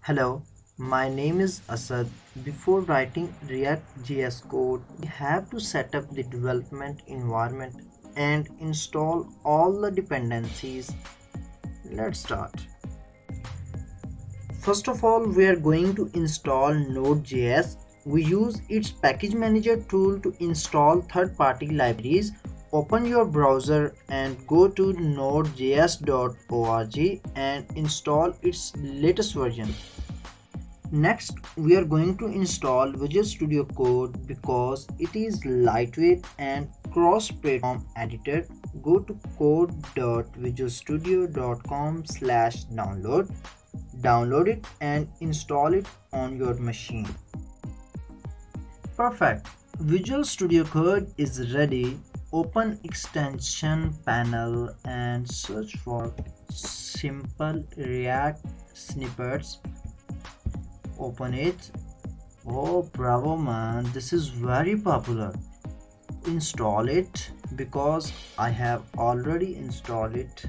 Hello, my name is Asad. Before writing reactjs code, we have to set up the development environment and install all the dependencies. Let's start. First of all, we are going to install Node.js. We use its package manager tool to install third-party libraries. Open your browser and go to nodejs.org and install its latest version. Next, we are going to install Visual Studio Code because it is lightweight and cross-platform editor. Go to code.visualstudio.com/download. Download it and install it on your machine. Perfect. Visual Studio Code is ready. Open extension panel and search for simple React snippets. Open it. Oh, bravo man, this is very popular. Install it because I have already installed it.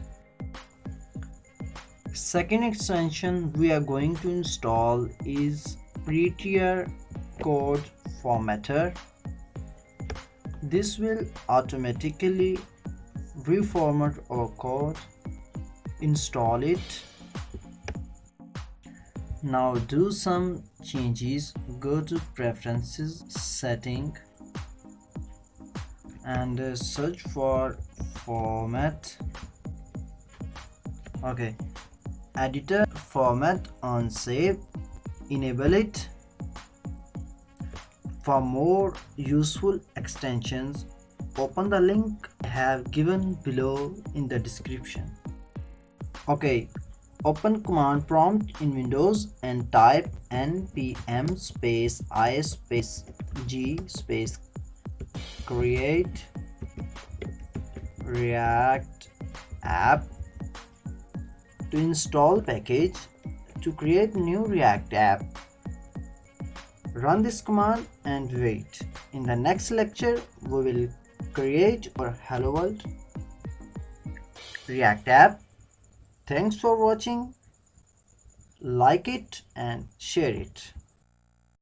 Second extension we are going to install is Prettier Code Formatter. This will automatically reformat our code. Install it. Now do some changes. Go to preferences setting and search for format. Okay, editor format on save. Enable it. For more useful extensions, open the link I have given below in the description. Okay, open command prompt in Windows and type npm space I space g space create react app to install package to create new React app. Run this command and wait. In the next lecture, we will create our Hello World React app. Thanks for watching. Like it and share it.